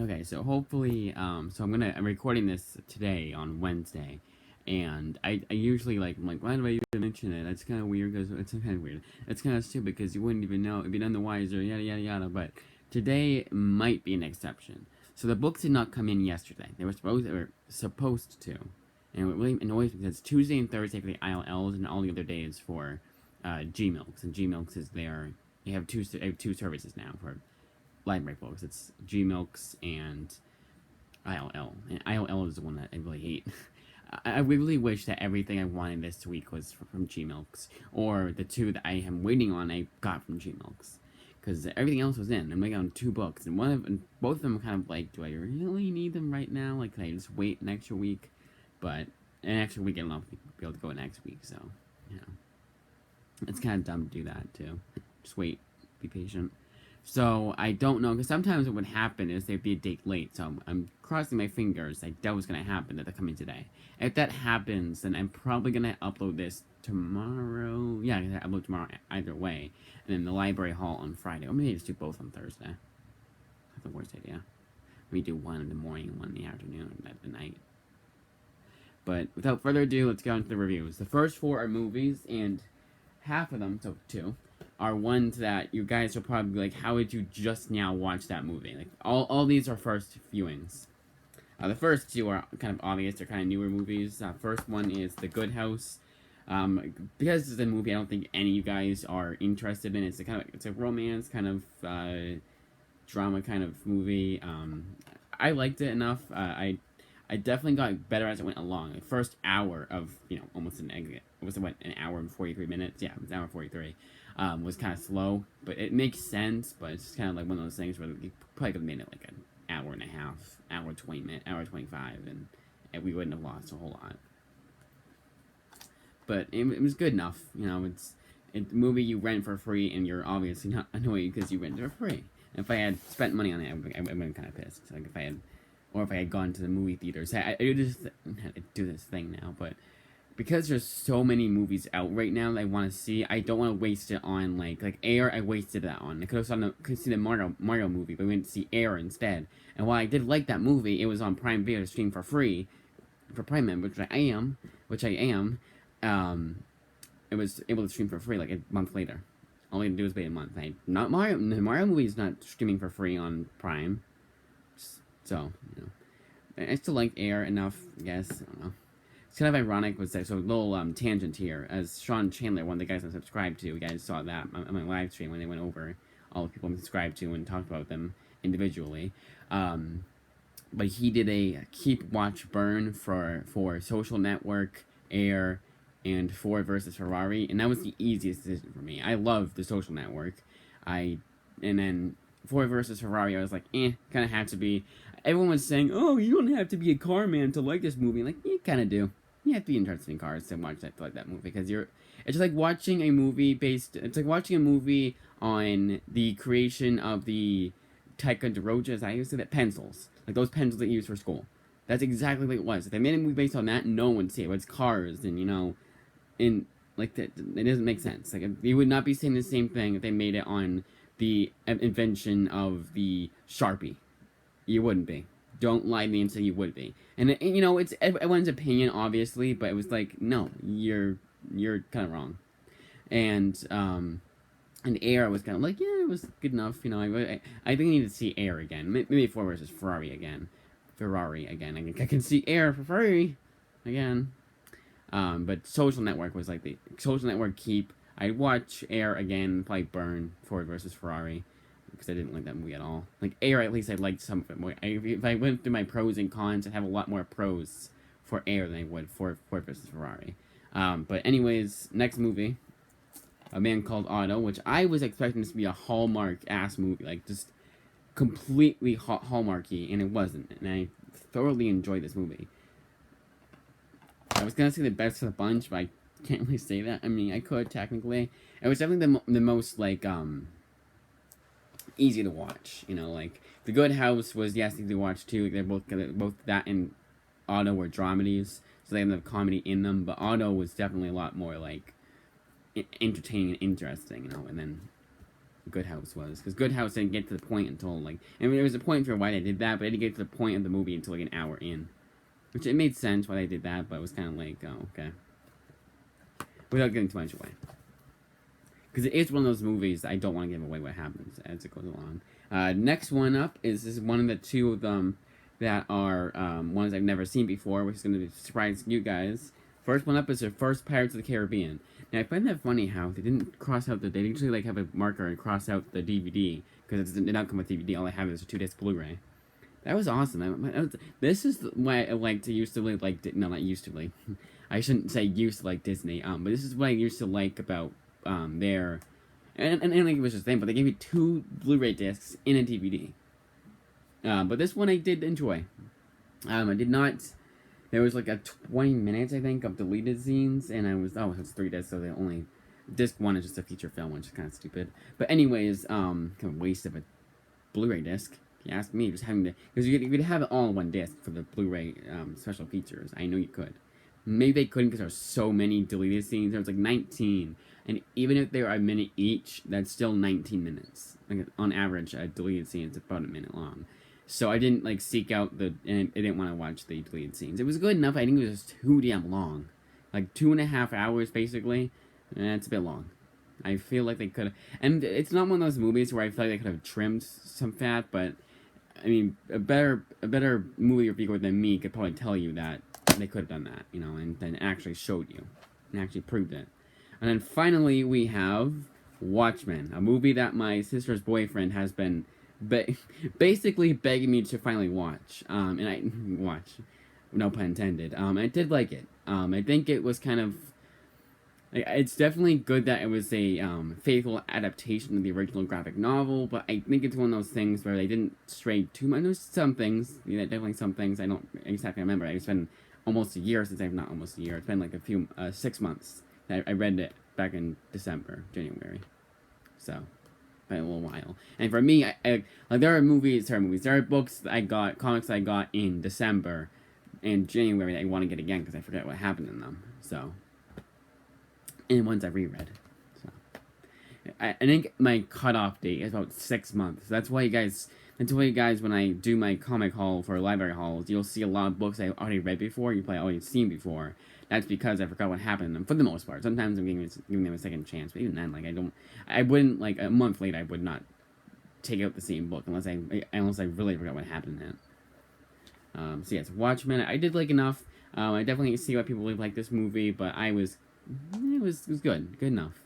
Okay, so hopefully, so I'm recording this today on Wednesday, and I usually like, I'm like, why do I even mention it? That's kind of weird, because it's kind of weird. It's kind of stupid, because you wouldn't even know, if you're none the wiser, yada yada yada, but today might be an exception. So the books did not come in yesterday. They were supposed to. And it really annoys me, because it's Tuesday and Thursday for the ILLs, and all the other days for G-Milks, and G-Milks is they have two services now for library books. It's G-Milks and ILL. And ILL is the one that I really hate. I really wish that everything I wanted this week was from G-Milks, or the two that I am waiting on I got from G-Milks, because everything else was in. I'm waiting on two books, and both of them are kind of like, do I really need them right now? Like, can I just wait an extra week? But an extra week, I'll be able to go next week. So, you know, it's kind of dumb to do that too. Just wait, be patient. So I don't know, because sometimes what would happen is they'd be a date late. So I'm crossing my fingers like that was gonna happen, that they're coming today. If that happens, then I'm probably gonna upload this tomorrow. Yeah, I'm gonna upload tomorrow either way, and then the library hall on Friday, or maybe just do both on Thursday. That's the worst idea. Maybe do one in the morning and one in the afternoon at the night. But without further ado, let's get on to the reviews. The first four are movies, and half of them, so two, are ones that you guys will probably be like, how did you just now watch that movie? Like, all these are first viewings. The first two are kind of obvious, they're kind of newer movies. First one is The Good House. Because it's a movie I don't think any of you guys are interested in. It's a romance kind of drama kind of movie. I liked it enough. I definitely got better as it went along. The first hour of, almost it was what, an hour and 43 minutes? Yeah, it was an hour and 43. Was kind of slow, but it makes sense, but it's kind of like one of those things where you probably could have made it like an hour and a half, hour 20 minutes, hour 25, and we wouldn't have lost a whole lot. But it was good enough. It's a movie you rent for free, and you're obviously not annoyed because you rent it for free. If I had spent money on it, I would have been kind of pissed. Like if I had gone to the movie theaters. I just had to do this thing now, but because there's so many movies out right now that I want to see, I don't want to waste it on like Air. I wasted that on. I could have seen the Mario movie, but we went to see Air instead. And while I did like that movie, it was on Prime Video to stream for free for Prime members, which I am. It was able to stream for free like a month later. All I had to do was wait a month. The Mario movie is not streaming for free on Prime. So, I still like Air enough, I guess. I don't know. It's kind of ironic, was that, so a little tangent here, as Sean Chandler, one of the guys I subscribed to, you guys saw that on my live stream when they went over all the people I'm subscribed to and talked about them individually. But he did a Keep Watch Burn for Social Network, Air, and Ford versus Ferrari, and that was the easiest decision for me. I love the Social Network. And then Ford versus Ferrari, I was like, kind of had to be. Everyone was saying, oh, you don't have to be a car man to like this movie. Like, you kind of do. You have to be interested in cars to watch that, to like that movie, because it's just like watching a movie it's like watching a movie on the creation of the Ticonderogas, I used to say that, pencils. Like those pencils that you use for school. That's exactly what it was. If they made a movie based on that, no one would see it. But it's cars, and like that, it doesn't make sense. Like, you would not be saying the same thing if they made it on the invention of the Sharpie. You wouldn't be. Don't lie to me and say you would be. And it's everyone's opinion, obviously, but it was like, no, you're kind of wrong. And Air was kind of like, yeah, it was good enough. I think I need to see Air again. Maybe Ford versus Ferrari again. I can see Air for Ferrari again. But Social Network was like the Social Network Keep. I'd watch Air again, probably burn Ford versus Ferrari, because I didn't like that movie at all. Like Air, at least I liked some of it more. If I went through my pros and cons, I'd have a lot more pros for Air than I would for Ford versus Ferrari. But anyways, next movie, A Man Called Otto, which I was expecting this to be a Hallmark ass movie, like just completely Hallmarky, and it wasn't. And I thoroughly enjoyed this movie. I was gonna say the best of the bunch, but I can't really say that. I mean, I could technically. It was definitely the most like easy to watch. Like The Good House was, yes, easy to watch too. They're both that and Otto were dramedies, so they have comedy in them. But Otto was definitely a lot more like entertaining and interesting. And then Good House was, because Good House didn't get to the point until like, I mean, there was a point for why they did that, but they didn't get to the point of the movie until like an hour in, which it made sense why they did that, but it was kind of like, oh, okay, without giving too much away, because it is one of those movies I don't want to give away what happens as it goes along. Next one up is one of the two of them that are ones I've never seen before, which is going to surprise you guys. First one up is the first Pirates of the Caribbean. Now I find that funny how they didn't cross out they usually like have a marker and cross out the DVD because it did not come with DVD. All I have is a 2-disc Blu-ray. That was awesome. This is why I like to used to like no, not used to like I shouldn't say used to like Disney. But this is what I used to like about their and I don't think it was just them, but they gave me 2 Blu-ray discs in a DVD. But this one I did enjoy. I did not. There was like a 20 minutes, I think, of deleted scenes, and it's 3 discs, so the only disc 1 is just a feature film, which is kind of stupid. But anyways, kind of waste of a Blu-ray disc. If you ask me, just having to, because you could have it all in one disc for the Blu-ray special features. I know you could. Maybe they couldn't because there were so many deleted scenes. There was like 19, and even if they were a minute each, that's still 19 minutes. Like on average, a deleted scene is about a minute long. So I didn't like seek out and I didn't want to watch the deleted scenes. It was good enough. I think it was just too damn long, like 2.5 hours basically. It's a bit long. I feel like they could, and it's not one of those movies where I feel like they could have trimmed some fat. But I mean, a better movie reviewer than me could probably tell you that they could have done that, you know, and then actually showed you and actually proved it. And then finally we have Watchmen, a movie that my sister's boyfriend has been basically begging me to finally watch, and I watch, no pun intended. I did like it. I think it was kind of, it's definitely good that it was a faithful adaptation of the original graphic novel, but I think it's one of those things where they didn't stray too much. There's some things, definitely some things I don't exactly remember. It's been almost a year since not almost a year. It's been like 6 months. I read it back in January, so. By a little while. And for me, like there are there are books that I got, comics that I got in December and January that I want to get again because I forget what happened in them. So, and ones I've reread. So, I think my cutoff date is about 6 months. That's why you guys, when I do my comic haul for library hauls, you'll see a lot of books I've already read before, you've probably already seen before. That's because I forgot what happened in them, for the most part. Sometimes I'm giving them a second chance, but even then, like, I wouldn't, like, a month later, I would not take out the same book unless I really forgot what happened in it. So yes, Watchmen, I did like enough. I definitely see why people really like this movie, but it was good enough.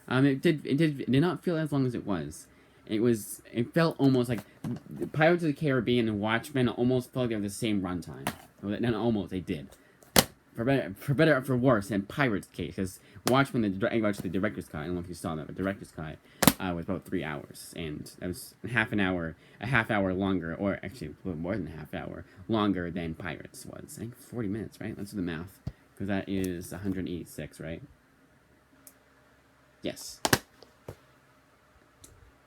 It did not feel as long as it was. It felt almost like Pirates of the Caribbean and Watchmen almost felt like they were the same runtime. Not almost, they did. For better or for worse, in Pirates' case, because Watchmen, I watched the director's cut. I don't know if you saw that, but the director's cut was about 3 hours, and that was a half hour longer, or actually a little more than a half hour longer than Pirates was. I think 40 minutes, right? Let's do the math, because that is 186, right? Yes.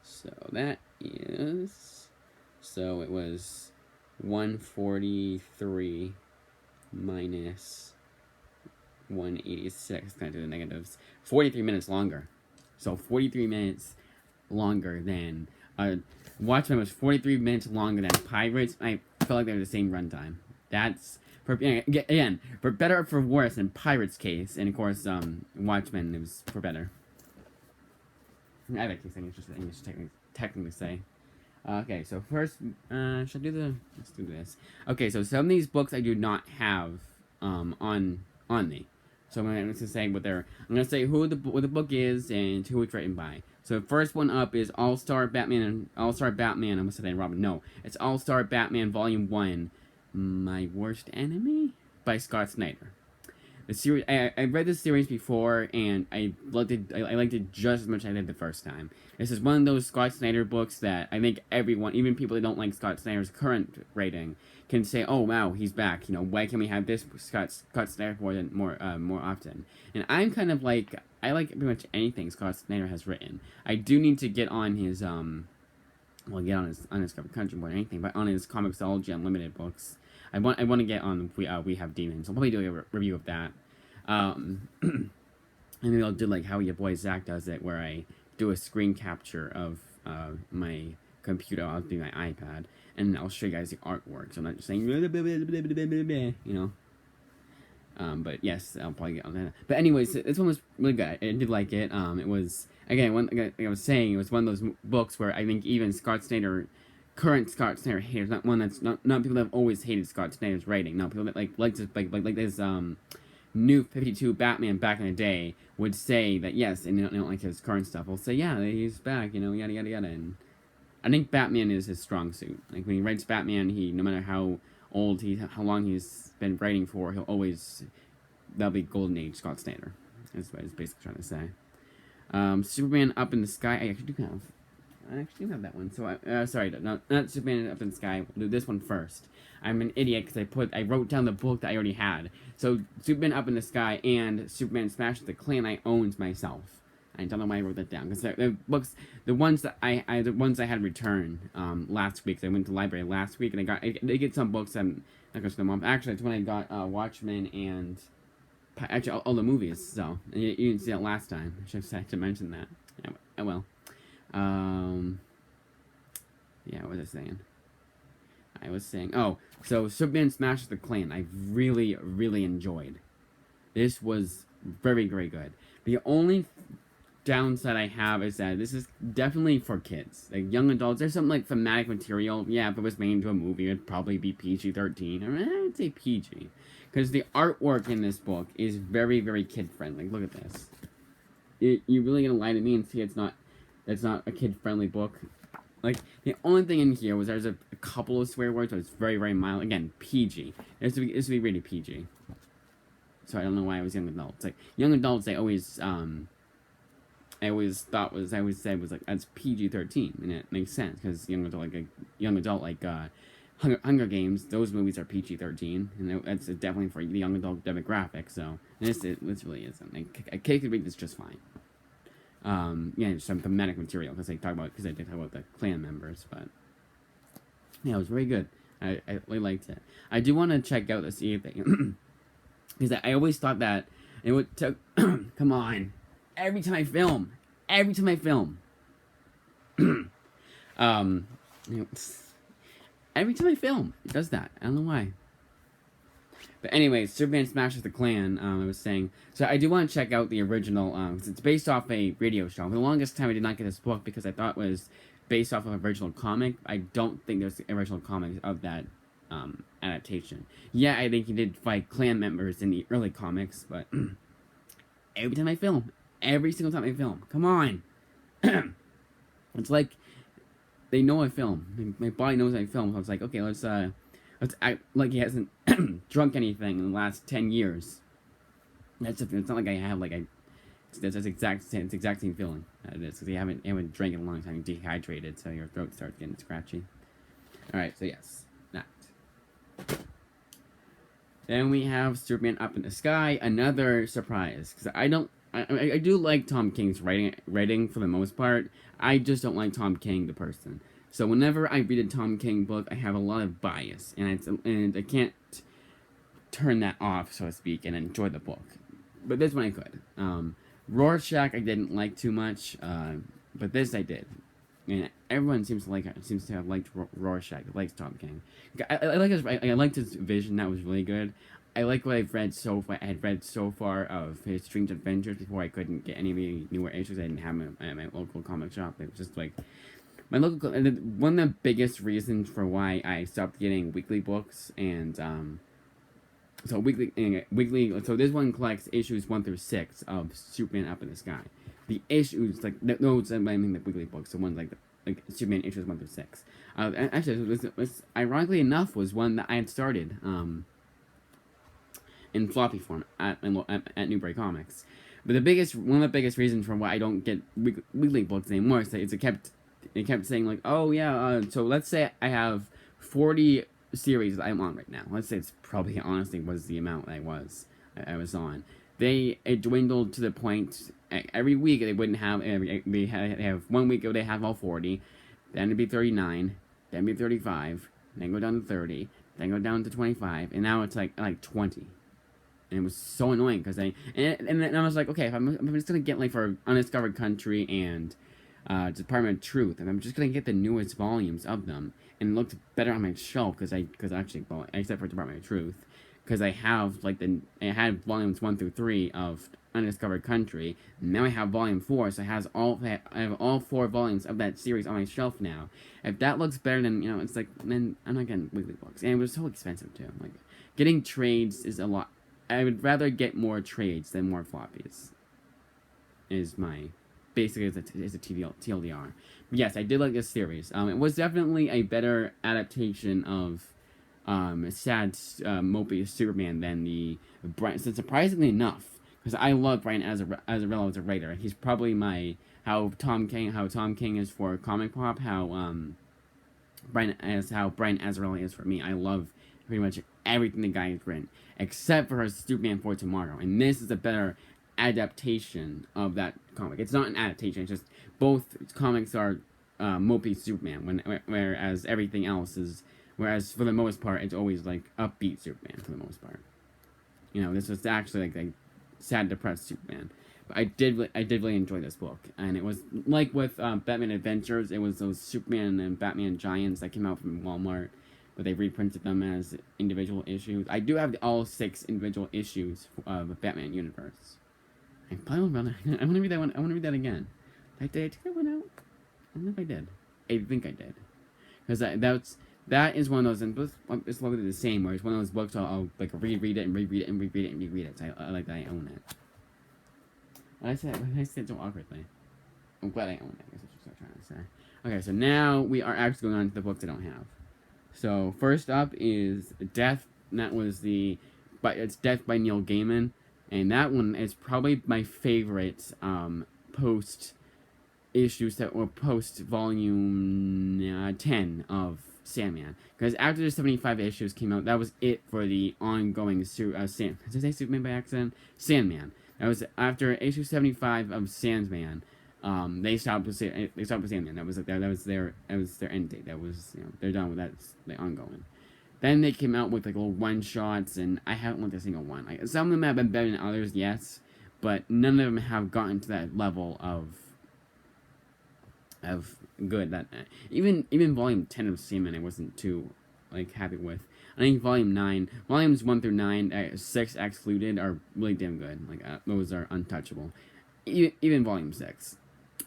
So that is, so it was 143 minus 186, kind of do the negatives, 43 minutes longer. So 43 minutes longer than Watchmen was 43 minutes longer than Pirates. I felt like they were the same runtime. That's again for better or for worse in Pirates' case, and of course Watchmen it was for better. I like these things just English technically say. Okay, so first, let's do this. Okay, so some of these books I do not have on me. So I'm going to say I'm going to say what the book is and who it's written by. So the first one up is All-Star Batman, I'm going to say Robin. No, it's All-Star Batman Volume 1, My Worst Enemy? By Scott Snyder. The series, I read this series before, and I liked it just as much as I did the first time. This is one of those Scott Snyder books that I think everyone, even people that don't like Scott Snyder's current rating, can say, "Oh wow, he's back." You know, why can't we have this Scott Snyder more often? And I'm kind of like, I like pretty much anything Scott Snyder has written. I do need to get on his get on his Country more than anything, but on his Comixology Unlimited books. I want to get on We Have Demons. I'll probably do a review of that. And maybe I'll do like how your boy Zach does it, where I do a screen capture of my computer. I'll do my iPad, and I'll show you guys the artwork. So I'm not just saying, you know. But yes, I'll probably get on that. But anyways, this one was really good. I did like it. It was, again, like I was saying, it was one of those books where I think even Scott Snyder, current Scott Snyder haters, not one that's not people that have always hated Scott Snyder's writing. No, people that like this New 52 Batman back in the day would say that yes, and they don't like his current stuff. Will say yeah, he's back, you know, yada yada yada. And I think Batman is his strong suit. Like when he writes Batman, he, no matter how old how long he's been writing for, he'll always, that'll be golden age Scott Snyder. That's what I was basically trying to say. Superman Up in the Sky. I actually do have that one. So sorry, not Superman Up in the Sky. We'll do this one first. I'm an idiot because I wrote down the book that I already had. So Superman Up in the Sky and Superman Smash the Clan I owned myself. I don't know why I wrote that down because the books, the ones that I had returned last week. So I went to the library last week and I get some books. I'm not going to them off. Actually, that's when I got Watchmen and actually all the movies. So you didn't see that last time. I should have mentioned that. Yeah, I will. Yeah, what was I saying? I was saying, oh, so Superman Smash the Clan, I really, really enjoyed. This was very, very good. The only downside I have is that this is definitely for kids, like young adults. There's some like thematic material. Yeah, if it was made into a movie, it'd probably be PG-13. I mean, I'd say PG, because the artwork in this book is very, very kid friendly. Look at this. You're really gonna lie to me and see it's not a kid friendly book. Like the only thing in here was there's a couple of swear words, but it's very, very mild. Again, PG. This would be really PG. So I don't know why I was young adults. Like young adults, I always said was like that's PG-13, and it makes sense because young adult like Hunger Games, those movies are PG-13, and that's definitely for the young adult demographic. So this really isn't. Like, a kid could read this just fine. Yeah, some thematic material because I did talk about the clan members, but yeah, it was very good. I really liked it. I do want to check out this thing because I always thought that it would take. Come on. Every time I film, every time I film, it does that. I don't know why. But anyways, Superman Smashes the Clan, I was saying. So I do want to check out the original, because it's based off a radio show. For the longest time, I did not get this book because I thought it was based off of an original comic. I don't think there's original comics of that adaptation. Yeah, I think he did fight clan members in the early comics, but every time I film, every single time I film. Come on. It's like they know I film. My body knows I film. So I was like, okay, let's act like he hasn't drunk anything in the last 10 years. It's not like I have that's exact same feeling. It is because you haven't drank in a long time. You're dehydrated, so your throat starts getting scratchy. All right, so yes, that. Then we have Superman Up in the Sky. Another surprise because I do like Tom King's writing for the most part. I just don't like Tom King, the person. So whenever I read a Tom King book, I have a lot of bias, and I can't turn that off, so to speak, and enjoy the book. But this one I could. Rorschach I didn't like too much, but this I did. And everyone seems to have liked Rorschach. Likes Tom King. I liked his vision. That was really good. I like what I had read so far of his Strange Adventures before I couldn't get any of the newer issues. I didn't have them at my local comic shop. It was just like my local. One of the biggest reasons for why I stopped getting weekly books and so weekly. So this one collects issues 1 through 6 of Superman Up in the Sky. The issues those I mean the weekly books. The ones like Superman issues 1 through 6. Actually, it was ironically enough was one that I had started in floppy form at Newbury Comics. But one of the biggest reasons for why I don't get weekly books anymore is that it kept saying like, oh yeah, so let's say I have 40 series that I'm on right now. Let's say it's probably honestly was the amount I was on. It dwindled to the point every week they wouldn't have they have 1 week they have all 40, then it'd be 39, then it'd be 35, then go down to 30, then go down to 25, and now it's like 20. And it was so annoying because and then I was like, okay, if I'm just gonna get like for Undiscovered Country and Department of Truth, and I'm just gonna get the newest volumes of them, and it looked better on my shelf because actually, well, except for Department of Truth, because I have like I had volumes 1 through 3 of Undiscovered Country. Now I have volume 4, so I have all 4 volumes of that series on my shelf now. If that looks better than it's like then I'm not getting weekly books, and it was so expensive too. Like getting trades is a lot. I would rather get more trades than more floppies. Is my basically is a TLDR. But yes, I did like this series. It was definitely a better adaptation of sad mopey Superman than the Brian. So surprisingly enough, because I love Brian Azzarello as a writer. He's probably my how Tom King is for comic pop. How Brian Azzarello is for me. I love pretty much everything the guy has written, except for his Superman for Tomorrow, and this is a better adaptation of that comic. It's not an adaptation. It's just both comics are mopey Superman, whereas everything else is. Whereas for the most part, it's always like upbeat Superman for the most part. This was actually like sad, depressed Superman. But I did really enjoy this book, and it was like with Batman Adventures. It was those Superman and Batman Giants that came out from Walmart, but they reprinted them as individual issues. I do have all 6 individual issues of Batman Universe. I want to read that one. I want to read that again. Did I take that one out? I don't know if I did. I think I did, because that is one of those, and it's literally the same, where it's one of those books I'll like reread it and reread it and reread it and reread it. So I like that I own it. I said it so awkwardly. I'm glad I own it. I guess that's what I'm trying to say. Okay, so now we are actually going on to the books I don't have. So first up is Death. And that was it's Death by Neil Gaiman, and that one is probably my favorite post issues that were post volume 10 of Sandman, because after the 75 issues came out, that was it for the ongoing did I say Superman by accident? Sandman. That was after issue 75 of Sandman. They stopped with Sandman. That was their end date. That was they're done with that. The ongoing. Then they came out with like little one shots, and I haven't looked at a single one. Like some of them have been better than others, yes, but none of them have gotten to that level of good that even volume 10 of Sandman I wasn't too like happy with. I think volumes 1 through 9, 6 excluded, are really damn good. Like those are untouchable. Even volume 6,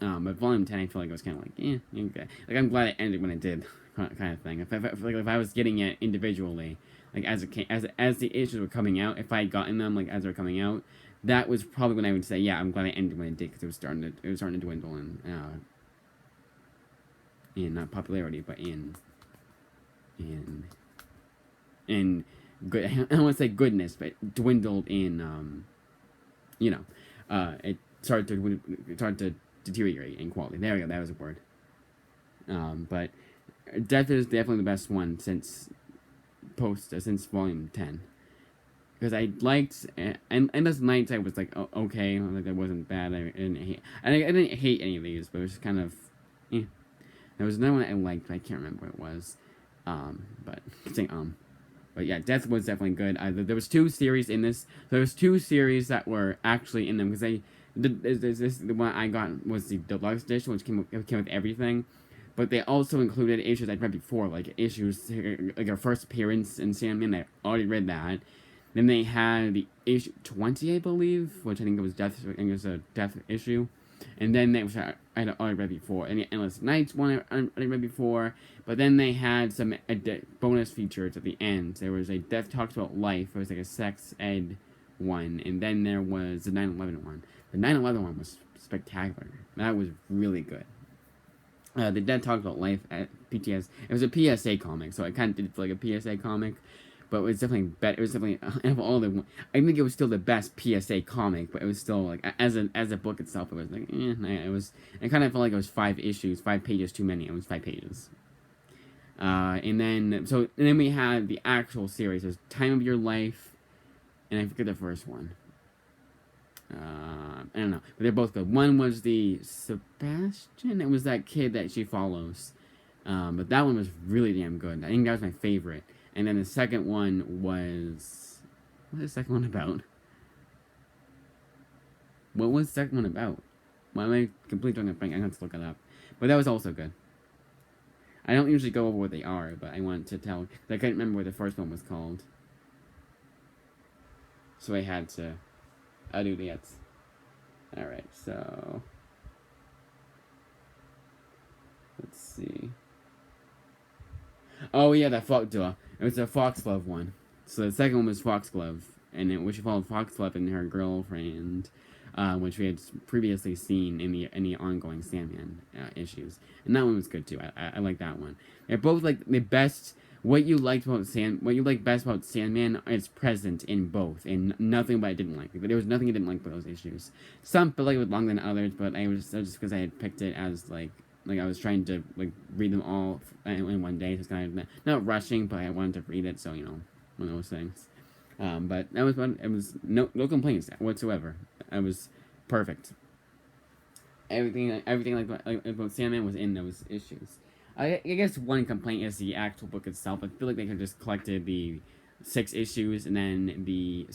but volume 10 I feel like it was kind of like okay. Like I'm glad it ended when it did, kind of thing. If I was getting it individually, like as the issues were coming out, if I had gotten them like as they were coming out, that was probably when I would say I'm glad it ended when it did, because it was starting to dwindle in not popularity, but in good. I don't want to say goodness, but dwindled in it started to deteriorate in quality. There we go. That was a word. But Death is definitely the best one since volume 10. Because I liked, and this night I was like, okay, like that wasn't bad. I didn't hate any of these, but it was just kind of, There was another one I liked, but I can't remember what it was. But yeah, Death was definitely good. There was 2 series in this. There was 2 series that were actually in them, because the one I got was the deluxe edition, which came with everything. But they also included issues I'd read before, like issues like our first appearance in Sandman. I already read that. Then they had the issue 20, I believe, which I think it was Death. I think it was a Death issue. And then I had already read before. And the Endless Nights one I already read before. But then they had some bonus features at the end. There was a Death Talks About Life. It was like a sex ed one. And then there was the 9/11 one. The 9/11 one was spectacular. That was really good. The Death Talks About Life at PTS. It was a PSA comic, so I kind of did feel like a PSA comic. But it was definitely better. It was definitely of all the. I think it was still the best PSA comic, but it was still like as a book itself, it was like it was. I kind of felt like it was 5 issues, 5 pages too many. It was 5 pages. And then we had the actual series. There's Time of Your Life, and I forget the first one. I don't know, but they're both good. One was the Sebastian. It was that kid that she follows, but that one was really damn good. I think that was my favorite. And then the second one was... What was the second one about? What was the second one about? Why am I completely drawing a blank? I have to look it up. but that was also good. I don't usually go over what they are, but I wanted to tell. I couldn't remember what the first one was called, so I had to. I'll do that. All right, so let's see. Oh yeah, that Foxglove. It was a Foxglove one. So the second one was Foxglove, and which followed Foxglove and her girlfriend, which we had previously seen in the ongoing Sandman issues, and that one was good too. I like that one. They're both like the best. What you liked about what you like best about Sandman is present in both, and nothing but I didn't like. There was nothing I didn't like about those issues. Some felt like it was longer than others, but I was just because I had picked it as like I was trying to like read them all in one day. So it's kind of not rushing, but I wanted to read it, so one of those things. But that was one. It was no complaints whatsoever. It was perfect. Everything like about Sandman was in those issues. I guess one complaint is the actual book itself. I feel like they could have just collected the 6 issues and then the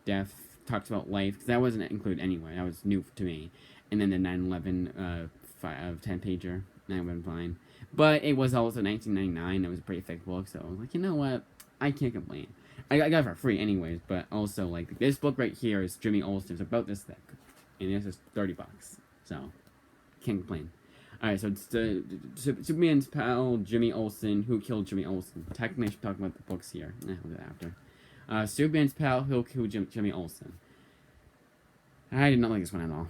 death talks about life, because that wasn't included anyway. That was new to me. And then the 9/11 10-pager. That would have been fine. But it was also 1999. It was a pretty thick book, so I was like, you know what? I can't complain. I got it for free anyways, but also, like, this book right here is Jimmy Olsen. It's about this thick. And this is $30. So, can't complain. Alright, so it's Superman's pal, Jimmy Olsen. Who killed Jimmy Olsen? Technically, I should talk about the books here. We'll do that after. Superman's pal, who killed Jimmy Olsen. I did not like this one at all.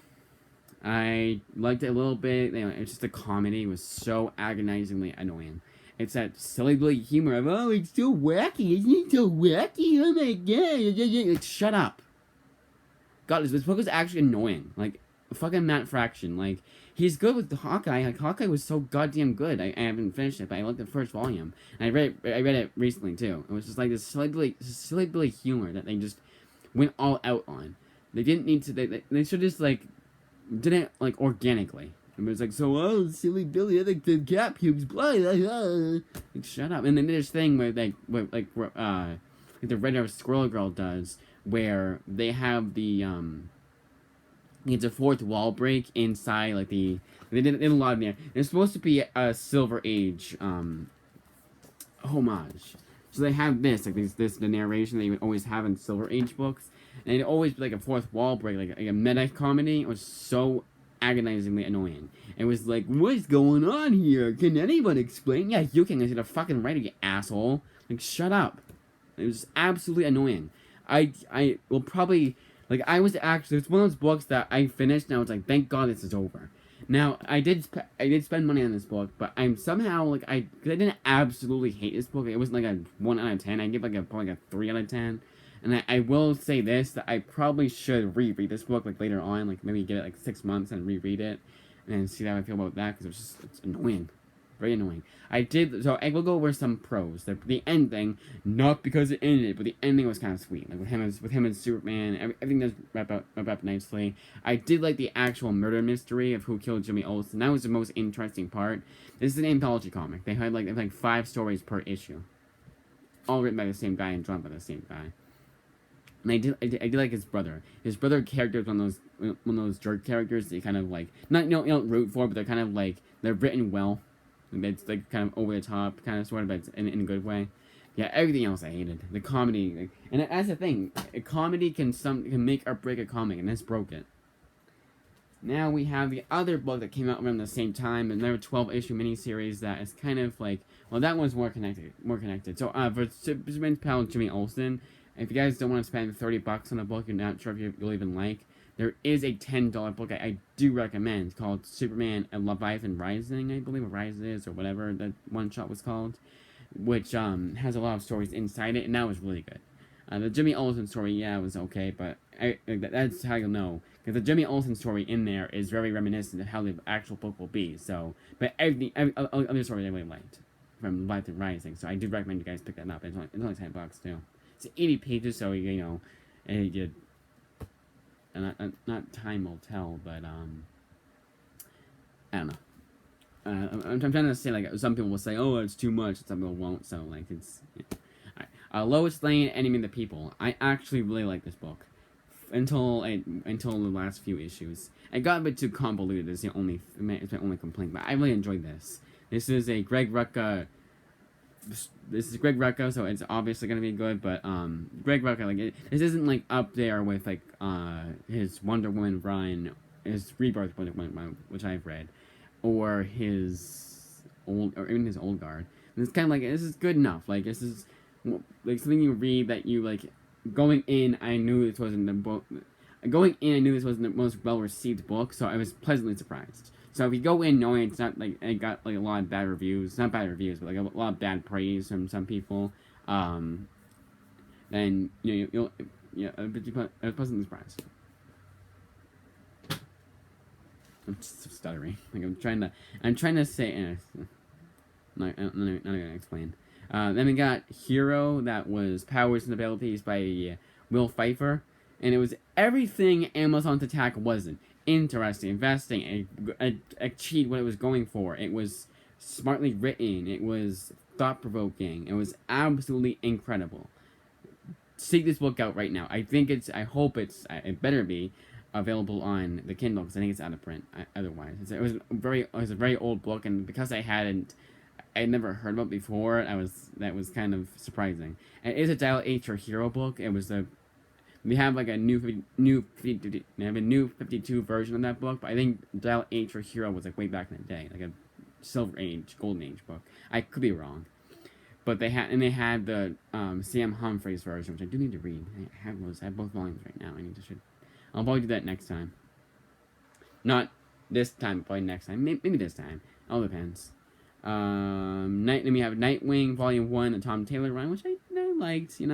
I liked it a little bit. It's just the comedy was so agonizingly annoying. It's that silly Billy humor of, oh, it's so wacky. Isn't it so wacky? Oh my god. Like, shut up. God, this book was actually annoying. Like, fucking Matt Fraction. Like, he's good with the Hawkeye. Like, Hawkeye was so goddamn good. I haven't finished it, but I liked the first volume. And I read it recently, too. It was just like this silly Billy humor that they just went all out on. They didn't need to, they should just, like, did it, like, organically. It was like, so, oh, silly Billy, I think the cat pubes blood. Like, shut up. And then there's this thing where, like the Red Squirrel Girl does, where they have the, it's a fourth wall break inside, like, they did a lot in there. It's supposed to be a Silver Age, homage. So they have this, like, the narration that you would always have in Silver Age books. And it'd always be like a fourth wall break, like a meta comedy. It was so agonizingly annoying. It was like, what's going on here? Can anyone explain? Yeah, you can. I said a fucking writer, you asshole. Like, shut up. It was absolutely annoying. I will probably, like, it's one of those books that I finished and I was like, thank God this is over. Now, I did spend money on this book, but I'm somehow, like, because I didn't absolutely hate this book. It wasn't like a 1 out of 10. I give probably like a 3 out of 10. And I will say this, that I probably should reread this book, like, later on, like, maybe give it, like, 6 months and reread it, and see how I feel about that, because it's annoying. Very annoying. So I will go over some pros. The ending, not because it ended, but the ending was kind of sweet. Like, with him and Superman, everything does wrap up nicely. I did like the actual murder mystery of who killed Jimmy Olsen. That was the most interesting part. This is an anthology comic. They had, like 5 stories per issue. All written by the same guy and drawn by the same guy. And I did like his brother. His brother character was one of those jerk characters that you kind of like, not you don't root for, but they're kind of like, they're written well. It's like kind of over the top, kind of sort of, but in a good way. Yeah, everything else I hated. The comedy, like, and that's the thing. A comedy can make or break a comic, and this broke it. Now we have the other book that came out around the same time, another 12-issue miniseries that is kind of like, well, that one's more connected. So for Superman's pal Jimmy Olsen. If you guys don't want to spend $30 on a book you're not sure if you'll even like, there is a $10 book I do recommend called Superman and Leviathan Rising, I believe, or Rises, or whatever that one shot was called, which has a lot of stories inside it, and that was really good. The Jimmy Olsen story, yeah, was okay, but that's how you'll know, because the Jimmy Olsen story in there is very reminiscent of how the actual book will be. So, but every other story I really liked from Leviathan Rising, so I do recommend you guys pick that up. It's only $10 too. It's 80 pages, so not time will tell, but I don't know. I'm trying to say, like, some people will say, oh, it's too much, some people won't. So, like, it's Alright. Lois Lane, Enemy of the People. I actually really like this book. until the last few issues. It got a bit too convoluted. It's my only complaint, but I really enjoyed this. This is a Greg Rucka. This is Greg Rucka, so it's obviously gonna be good. But Greg Rucka, like this isn't like up there with like his Wonder Woman run, his Rebirth Wonder Woman, which I've read, or his even his Old Guard. And it's kind of like this is good enough. Like this is like something you read that you like. Going in, I knew this wasn't the book. Going in, I knew this wasn't the most well-received book, so I was pleasantly surprised. So if you go in knowing it's not like it got like a lot of bad reviews, not bad reviews, but like a lot of bad praise from some people, then you'll I was pleasantly surprised. I'm just stuttering. Like I'm trying to say. I'm not gonna explain. Then we got Hero, that was Powers and Abilities by Will Pfeiffer. And it was everything Amazon's Attack wasn't. Interesting, investing, achieved what it was going for. It was smartly written. It was thought-provoking. It was absolutely incredible. Seek this book out right now. I hope it better be available on the Kindle, because I think it's out of print otherwise. It was a very old book, and because I'd never heard about it before. That was kind of surprising. It is a Dial H or Hero book. We have like a new 52 version of that book, but I think Dial H or Hero was like way back in the day, like a Silver Age, Golden Age book. I could be wrong, but they had the Sam Humphries version, which I do need to read. I have both volumes right now. I'll probably do that next time. Not this time, probably next time. Maybe this time. All depends. Then we have Nightwing Volume 1, a Tom Taylor run, which I liked. I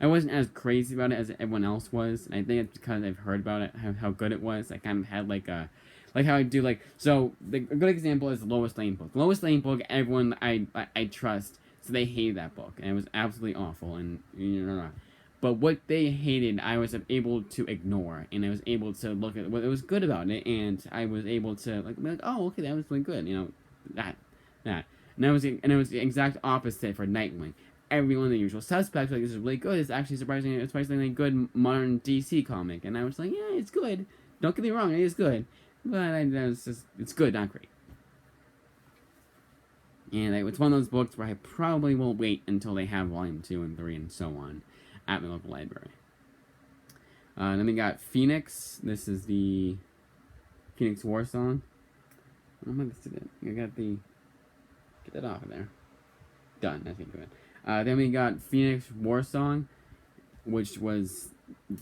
wasn't as crazy about it as everyone else was, and I think it's because I've heard about it, how good it was. I kind of had like how I do a good example is the Lois Lane book. Lois Lane book, everyone I trust, so they hated that book, and it was absolutely awful, and but what they hated, I was able to ignore, and I was able to look at what was good about it, and I was able to be like, oh, okay, that was really good, that. And it was the exact opposite for Nightwing. Every one of the usual suspects this is really good. It's actually surprisingly good modern DC comic, and I was like, yeah, it's good. Don't get me wrong, it is good, but it's good, not great. And it's one of those books where I probably will wait until they have Volume 2 and 3 and so on at my local library. Then we got Phoenix. This is the Phoenix War Song. I'm gonna see that. Get that off of there. Done. I think good. Then we got Phoenix War Song, which was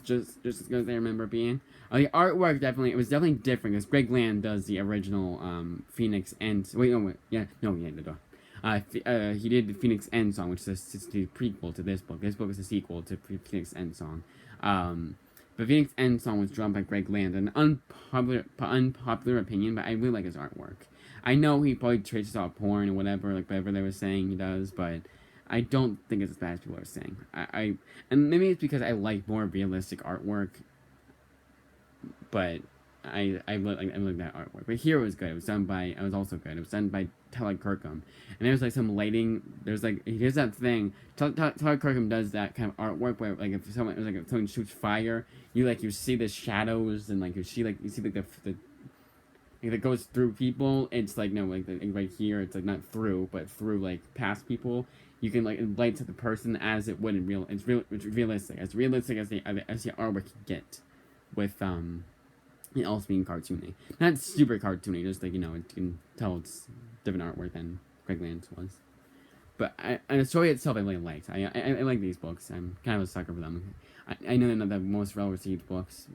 just as good as I remember being. The artwork it was definitely different because Greg Land does the original Phoenix End. He did the Phoenix End song, which is the prequel to this book. This book is a sequel to Phoenix End song. But Phoenix End song was drawn by Greg Land, an unpopular opinion, but I really like his artwork. I know he probably traces off porn or whatever they were saying he does, but I don't think it's as bad as people are saying. And maybe it's because I like more realistic artwork, but I like that artwork. But Hero was good. It was also good. It was done by Tyler Kirkham, and there was like some lighting. Here's that thing. Tyler Kirkham does that kind of artwork where if someone shoots fire, you see the shadows and you see the if it goes through people. It's right here. It's not through, but through past people. You can it lights up the person as it would in real. It's realistic. As realistic as the artwork can get, with it also being cartoony. Not super cartoony. Just you can tell it's different artwork than Greg Land's was. But and the story itself I really liked. I like these books. I'm kind of a sucker for them. I know they're not the most well received books.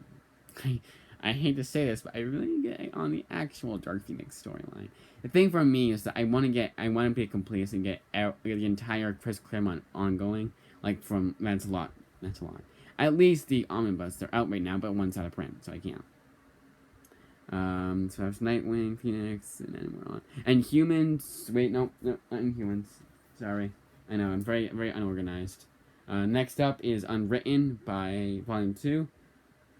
I hate to say this, but I really get on the actual Dark Phoenix storyline. The thing for me is that I want to be a completist and get the entire Chris Claremont ongoing. That's a lot. At least the omnibus, they're out right now, but one's out of print, so I can't. So that's Nightwing, Phoenix, and then we're on. And Humans. Wait, no, not Inhumans. Sorry, I know I'm very very unorganized. Next up is Unwritten by Volume 2.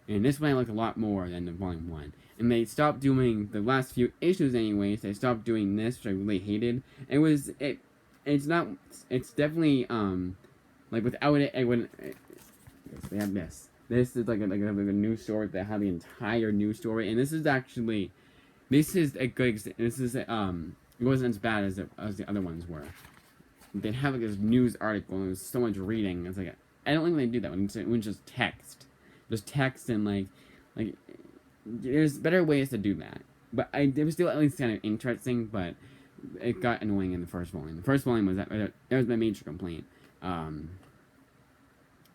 And this one I like a lot more than the Volume 1. And they stopped doing the last few issues anyways. They stopped doing this, which I really hated. It's definitely, without it, I wouldn't... They have this. This is like a news story that had the entire news story, and this is actually, this is a good. This is it wasn't as bad as the other ones were. They'd have like this news article, and it was so much reading. It's like I don't think they do that when it's just text and like there's better ways to do that. But it was still at least kind of interesting, but it got annoying in the first volume. The first volume was that was my major complaint.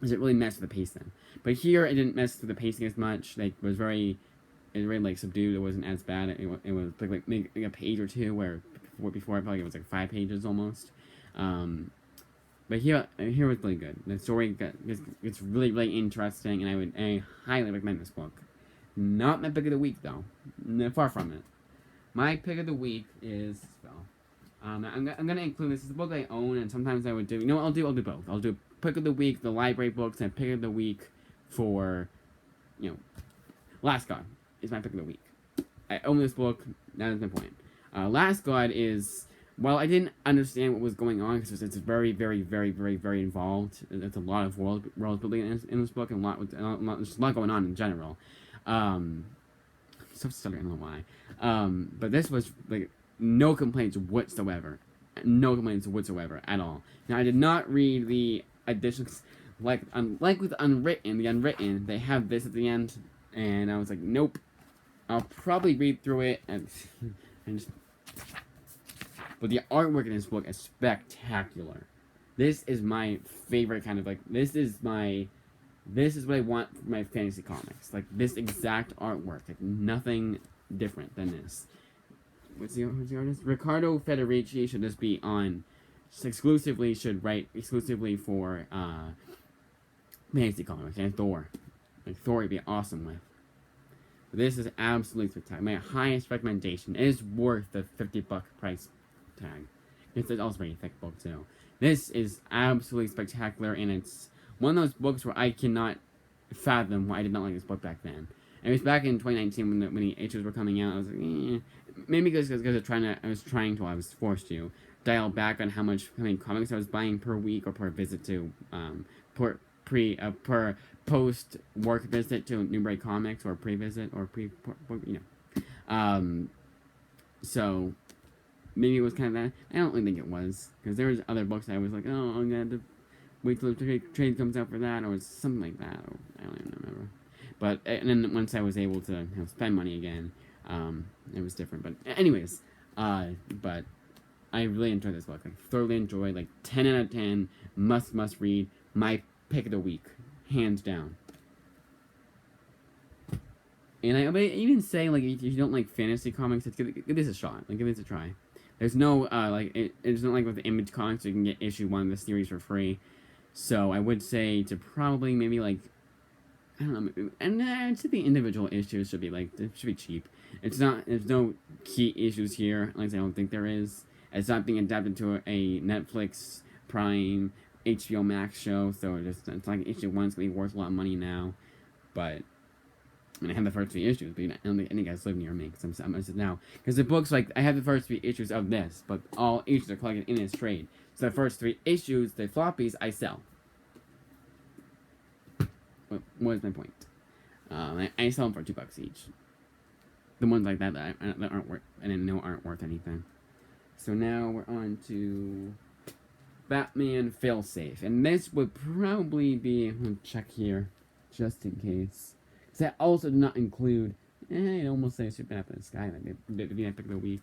Was it really messed with the pacing? But here it didn't mess with the pacing as much. Like it was very like subdued. It wasn't as bad. It was like maybe a page or two where before I felt like it was like 5 pages almost. But here was really good. The story it's really interesting, and I highly recommend this book. Not my pick of the week though. No, far from it. My pick of the week is I'm gonna include this. It's a book I own, and sometimes I would do. You know what? I'll do both. I'll do pick of the week, the library books, and pick of the week for, Last God is my pick of the week. I own this book. That is my point. Last God is, well, I didn't understand what was going on because it's very, very, very, very, very involved. There's a lot of world building in this book, and there's a lot going on in general. So stuttering, I don't know why. But this was like no complaints whatsoever. No complaints whatsoever at all. Now I did not read the additions, unlike with the Unwritten, they have this at the end, and I was like, nope. I'll probably read through it and just. But the artwork in this book is spectacular. This is my favorite kind of this is what I want for my fantasy comics. Like this exact artwork, like nothing different than this. Who's the artist? Riccardo Federici should just be on. Should write exclusively for fantasy comics and Thor. Like Thor would be awesome with. But this is absolutely spectacular. My highest recommendation. It is worth the $50 price tag. It's also a very thick book too. This is absolutely spectacular, and it's one of those books where I cannot fathom why I did not like this book back then. And it was back in 2019 when the issues were coming out. I was like, maybe because I was forced to dial back on how many comics I was buying per week or per visit to per post work visit to Newbury Comics or pre-visit or so maybe it was kind of that. I don't really think it was, because there was other books that I was like, oh, I'm gonna have to wait till the trade comes out for that, or something like that. Or I don't even remember. But and then once I was able to spend money again, it was different. But anyways, but I really enjoyed this book. I thoroughly enjoyed. Like 10 out of 10. Must read. My pick of the week, hands down. And I even say, like, if you don't like fantasy comics, give this a shot. Like, give this a try. There's no it's not like with the Image Comics, you can get issue 1 of the series for free. So I would say to probably maybe like, I don't know, and I'd say the individual issues should be cheap. It's not, there's no key issues here, at least I don't think there is. It's not being adapted to a Netflix, Prime, HBO Max show, so it's like issue 1's gonna be worth a lot of money now. But I have the first 3 issues, but I don't think any guys live near me, because I'm now. Because the book's like, I have the first 3 issues of this, but all issues are collected in this trade. So the first 3 issues, the floppies, I sell. What is my point? I sell them for $2 each. The ones like that that aren't worth, and I know aren't worth anything. So now we're on to Batman Failsafe, and this would probably be, I'll check here, just in case. Because that also did not include, I'd almost say Superman Up in the Sky, like the pick of the week.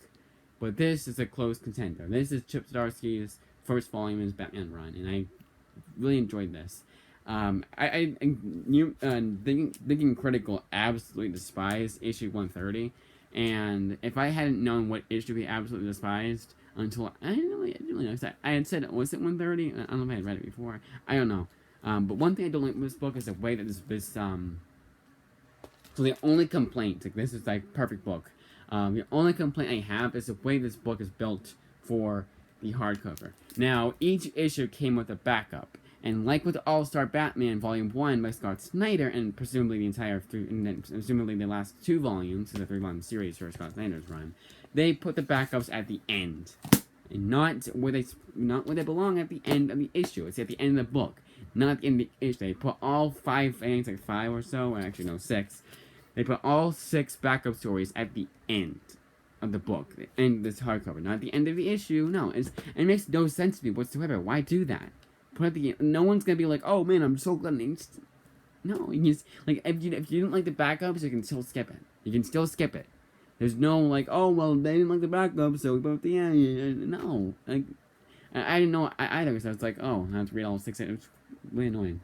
But this is a close contender. This is Chip Zdarsky's first volume in his Batman run, and I really enjoyed this. Thinking Critical absolutely despised issue 130, and if I hadn't known what issue he absolutely despised until I didn't really know. I had said, was it 130? I don't know if I had read it before. I don't know. But one thing I don't like with this book is the way that this so the only complaint, like this is like perfect book. The only complaint I have is the way this book is built for the hardcover. Now, each issue came with a backup. And like with All-Star Batman Volume 1 by Scott Snyder, and presumably the last 2 volumes of the 3-volume series for Scott Snyder's run, they put the backups at the end. and not where they belong at the end of the issue. It's at the end of the book, not at the end of the issue. They put all five, I think it's like five or so, or actually no, six. They put all six backup stories at the end of the book, the end of this hardcover, not at the end of the issue. No, it makes no sense to me whatsoever. Why do that? Put at the no one's gonna be like, oh man, I'm so glad. No, you just like if you didn't like the backups, you can still skip it. You can still skip it. There's no like, oh well, they didn't like the backup, so we put at the end. No, like I didn't know either. So I was like, oh, I have to read all six. It was really annoying,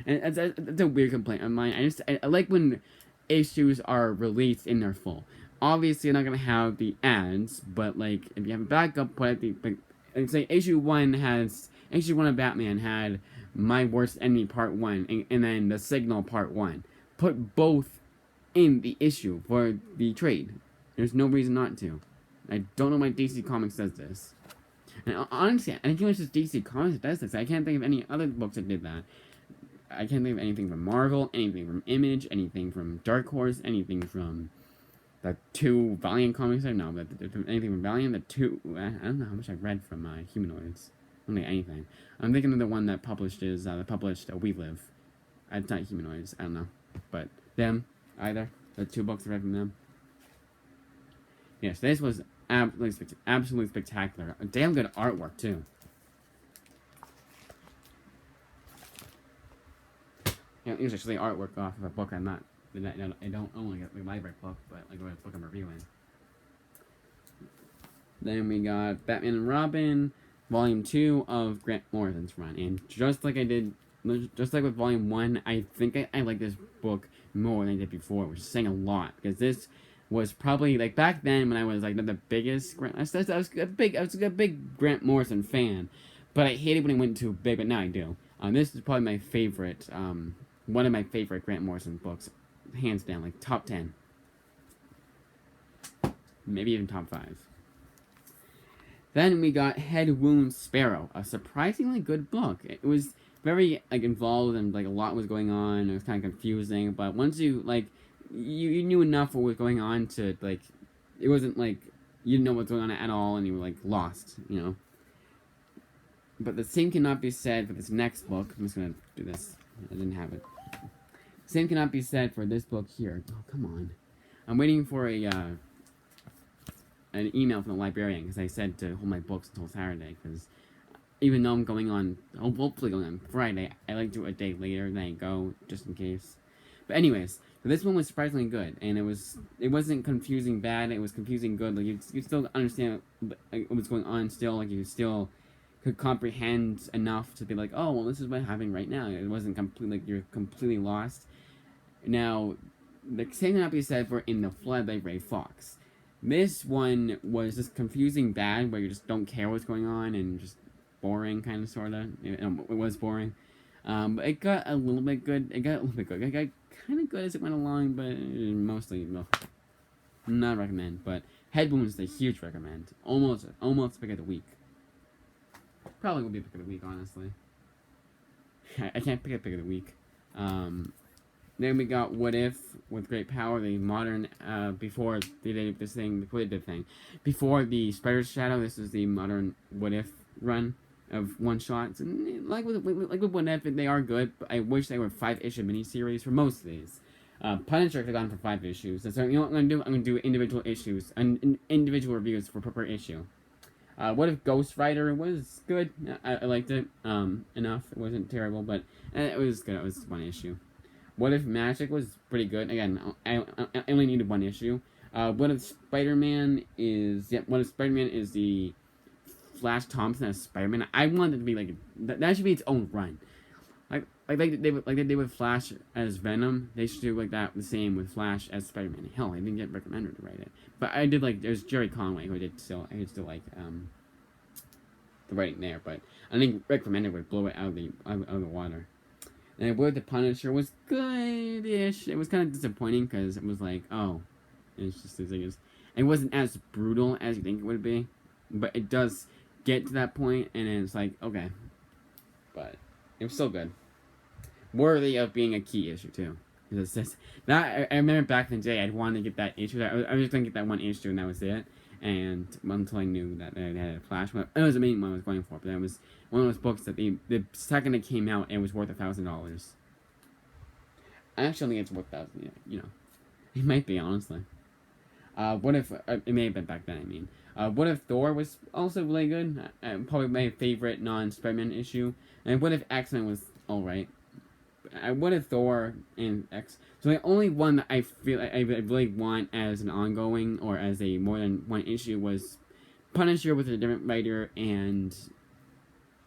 and that's a weird complaint of mine. I like when issues are released in their full. Obviously, you're not gonna have the ads, but like if you have a backup, put at the like say issue one of Batman had My Worst Enemy Part 1 and then The Signal Part 1. Put both in the issue for the trade. There's no reason not to. I don't know why DC Comics does this. And honestly, I think it's just DC Comics that does this. I can't think of any other books that did that. I can't think of anything from Marvel, anything from Image, anything from Dark Horse, anything from the two Valiant comics. I don't know, but anything from Valiant, I don't know how much I've read from Humanoids. I don't think anything. I'm thinking of the one that published We Live. It's not Humanoids, I don't know. But them, either. The two books I read from them. Yes, this was absolutely spectacular. A damn good artwork, too. Yeah, usually artwork off of a book I don't own like a library book, but like a book I'm reviewing. Then we got Batman and Robin, Volume 2 of Grant Morrison's run. And just like with Volume 1, I think I like this book more than I did before, which is saying a lot. Because this was probably, like, back then when I was, like, not the biggest I was a big Grant Morrison fan. But I hated when he went too big, but now I do. This is probably my favorite, one of my favorite Grant Morrison books. Hands down, like, top 10. Maybe even top 5. Then we got Head Wound Sparrow, a surprisingly good book. It was very like involved and like a lot was going on. It was kind of confusing, but once you like, you knew enough what was going on to like, it wasn't like you didn't know what's going on at all and you were like lost, you know. But the same cannot be said for this next book. I'm just gonna do this. I didn't have it. Same cannot be said for this book here. Oh come on, I'm waiting for an email from the librarian because I said to hold my books until Saturday because even though I'm hopefully going on Friday, I like to do it a day later than I go just in case. But anyways, so this one was surprisingly good and it wasn't confusing bad. It was confusing good. Like you still understand what was going on. Still like you still could comprehend enough to be like, oh well, this is what's happening right now. It wasn't completely like you're completely lost. Now, the same cannot be said for In the Flood by Ray Fox. This one was just confusing bad, where you just don't care what's going on, and just boring, kind of, sort of. It was boring. But it got a little bit good. It got kind of good as it went along, but mostly, no. Not recommend. But Head Wound is a huge recommend. Almost pick of the week. Probably will be pick of the week, honestly. I can't pick a pick of the week. Then we got What If with Great Power, the modern before they did this thing, before the Spider's Shadow. This is the modern What If run of one shots, and like with What If, they are good. But I wish they were 5-issue miniseries for most of these. Punisher could have gone for 5 issues. So you know what I'm gonna do? I'm gonna do individual issues and individual reviews for per issue. What If Ghost Rider was good. I liked it enough. It wasn't terrible, but it was good. It was one issue. What If Magic was pretty good. Again, I only needed 1 issue. What If Spider-Man is the Flash Thompson as Spider-Man. I want it to be like that should be its own run. Like they did with Flash as Venom. They should do like that the same with Flash as Spider-Man. Hell, I didn't get Rick Remender to write it, but I did like there's Jerry Conway who I could still like the writing there. But I think Rick Remender would blow it out of the water. And Where the Punisher was good-ish. It was kind of disappointing because it was like, oh, it's just the thing is, it wasn't as brutal as you think it would be, but it does get to that point, and it's like, okay, but it was still good, worthy of being a key issue too. Because that I remember back in the day, I'd wanted to get that issue. I was just gonna get that 1 issue, and that was it. and until I knew that they had a Flash. It was the main one I was going for, but that was one of those books that the second it came out, it was worth $1,000. I actually think it's worth 1,000. You know, it might be honestly. What if it may have been back then? I mean, what if Thor was also really good? Probably my favorite non-Spider-Man issue. And what if X-Men was all right? What if Thor and X? So the only one that I feel I really want as an ongoing or as a more than one issue was Punisher with a different writer and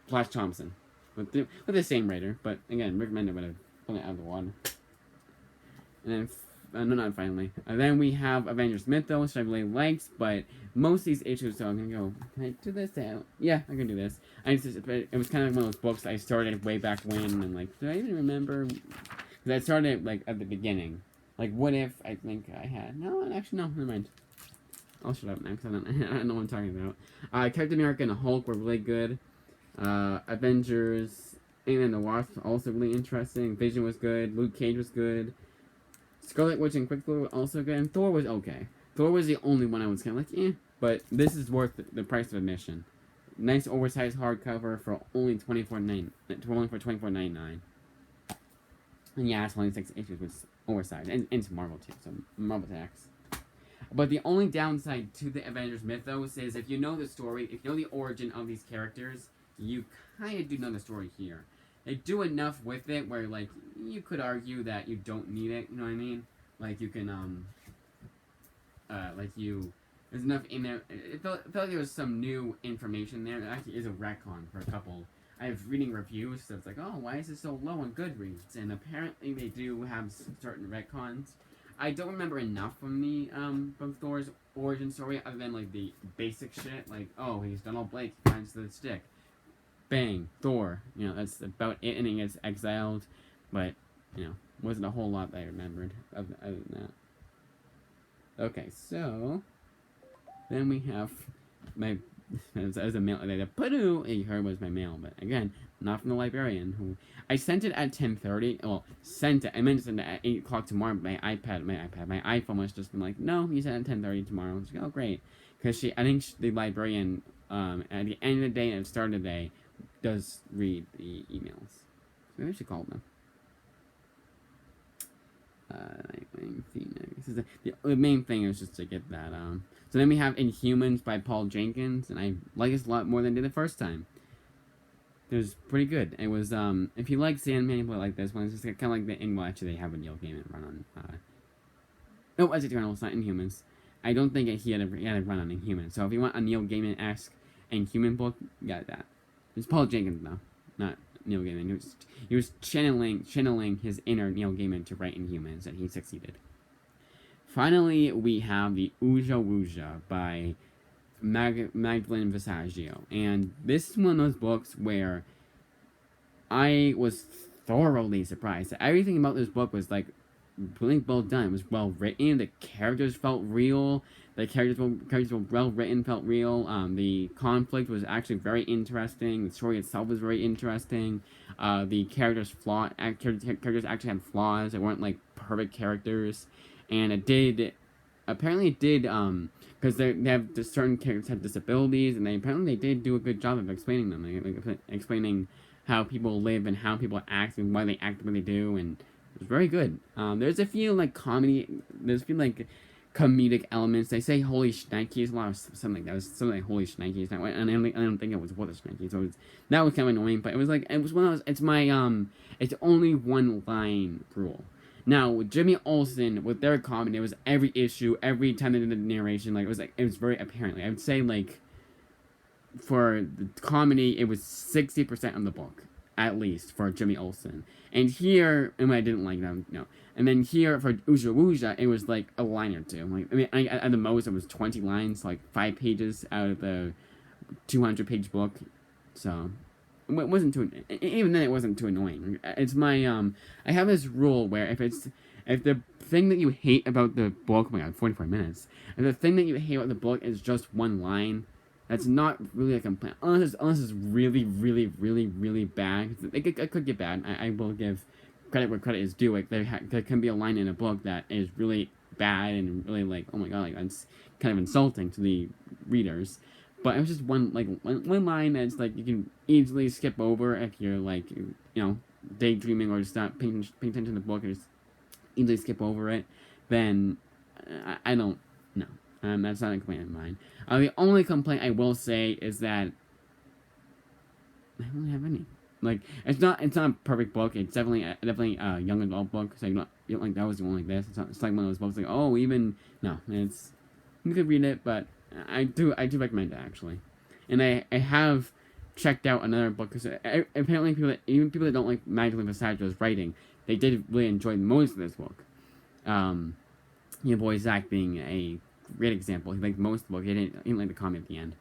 Flash Thompson with the same writer. But again, Rick Remender would have pulled it out of the water. And then no, not finally. Then we have Avengers Mythos, which I really liked, but most of these issues, so I'm gonna go, can I do this out? Yeah, I can do this. It was kind of one of those books I started way back when, and like, do I even remember? Because I started, like, at the beginning. Like, what if I think I had, no, actually, no, never mind. I'll shut up now, because I don't know what I'm talking about. Captain America and Hulk were really good. Avengers, and the Wasp, also really interesting. Vision was good. Luke Cage was good. Scarlet Witch and Quicksilver were also good, and Thor was okay. Thor was the only one I was kind of like, but this is worth the price of admission. Nice oversized hardcover for only $24.99. And yeah, it's only 6 issues, which is oversized, and it's Marvel too, so Marvel tax. But the only downside to the Avengers Mythos is if you know the story, if you know the origin of these characters, you kind of do know the story here. They do enough with it where, like, you could argue that you don't need it, you know what I mean? Like, you can, there's enough in there. It felt like there was some new information there. There actually is a retcon for a couple. I have reading reviews, so it's like, oh, why is it so low on Goodreads? And apparently they do have certain retcons. I don't remember enough from from Thor's origin story other than, like, the basic shit. Like, oh, he's Donald Blake, he finds the stick. Bang, Thor. You know, that's about it, and he gets exiled. But, you know, wasn't a whole lot that I remembered other than that. Okay, so then we have my as a mail that you heard was my mail, but again, not from the librarian who I sent it at 10:30. Well, sent it. I meant to send it at 8 o'clock tomorrow. But my iPhone was just been like, no, you sent it at 10:30 tomorrow. I was like, oh great, because the librarian at the end of the day and the start of the day does read the emails. So maybe I should call them. The main thing is just to get that. So then we have Inhumans by Paul Jenkins, and I like this a lot more than I did the first time. It was pretty good. It was if you like Sandman, you like this one. It's just kind of like the well, actually they have a Neil Gaiman run on. No, as Eternal, it's not Inhumans. I don't think he had a run on Inhumans. So if you want a Neil Gaiman-esque Inhuman book, you got that. It's Paul Jenkins though, not Neil Gaiman. He was channeling his inner Neil Gaiman to write Inhumans, and he succeeded. Finally, we have the Uja Wuja by Magdalene Visaggio, and this is one of those books where I was thoroughly surprised. Everything about this book was like really well done. It was well written. The characters felt real. The characters were well written, felt real. The conflict was actually very interesting. The story itself was very interesting. The characters characters actually had flaws. They weren't like perfect characters, and apparently it did because they have certain characters have disabilities, and they did do a good job of explaining them, like explaining how people live and how people act and why they act the way they do, and it was very good. There's a few like comedic elements. They say holy shnikes, a lot of something like that. It was something like holy shnikes, and I don't think it was what a shnikes. So that was kind of annoying, but it was one of those. It's my it's only one line rule. Now with Jimmy Olsen with their comedy, it was every issue, every time they did the narration, it was very apparently. I would say like for the comedy, it was 60% of the book at least for Jimmy Olsen. And here, and I didn't like them, no. And then here for Uja Wuja, it was like a line or two. Like, I mean, at the most, it was 20 lines, like 5 pages out of the 200-page book. So it wasn't too. Even then, it wasn't too annoying. It's my I have this rule where if the thing that you hate about the book, oh my god, 44 minutes. If the thing that you hate about the book is just one line, that's not really a complaint. Unless it's really, really, really, really bad. It could get bad. I will give credit where credit is due. There can be a line in a book that is really bad and really like, oh my god, like that's kind of insulting to the readers. But it was just one line that's like you can easily skip over if you're like daydreaming or just not paying attention to the book or just easily skip over it. Then I don't know. That's not a complaint of mine. The only complaint I will say is that I don't really have any. Like it's not a perfect book. It's definitely a young adult book. So you don't like that was the one like this. It's like one of those books like it's you could read it, but I do recommend it actually. And I have checked out another book because apparently even people that don't like Magdalene Passaggio's writing, they did really enjoy most of this book. Your boy Zach being a great example. He liked most of the book. He didn't like the comment at the end.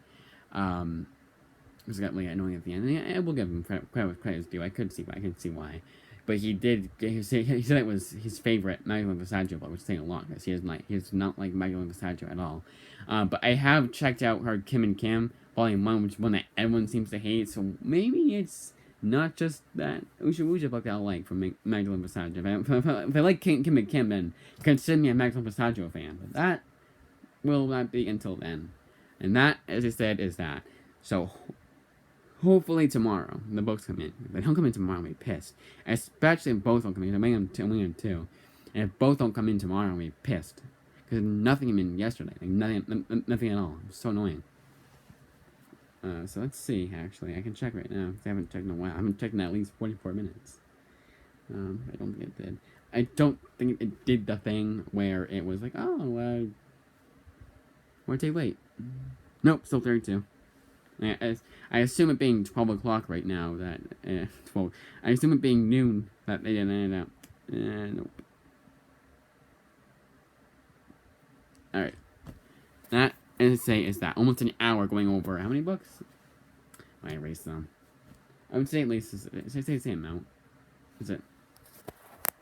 It was got really annoying at the end. And I will give him credit due. I could see why. But he said it was his favorite Magdalene Passaggio book, which is saying a lot because he does not like Magdalene Passaggio at all. But I have checked out her Kim and Kim Volume 1, which is one that everyone seems to hate. So maybe it's not just that Usha Wuja book that I like from Magdalene Passaggio. If I like Kim and Kim, then consider me a Magdalene Passaggio fan. But that will not be until then. And that, as I said, is that. So hopefully tomorrow the books come in. If they don't come in tomorrow, I'll be pissed. Especially if both don't come in. I'm waiting on two. And if both don't come in tomorrow, I'll be pissed. Because nothing came in yesterday. Like nothing at all. It's so annoying. So let's see, actually. I can check right now. Because I haven't checked in a while. I haven't checked in at least 44 minutes. I don't think it did. I don't think it did the thing where it was like, oh, we're too late. Nope, still 32. I assume it being 12 o'clock right now that 12. I assume it being noon that they didn't end up. Nope. All right. That is that almost an hour going over how many books? I erased them. I would say at least say the same amount.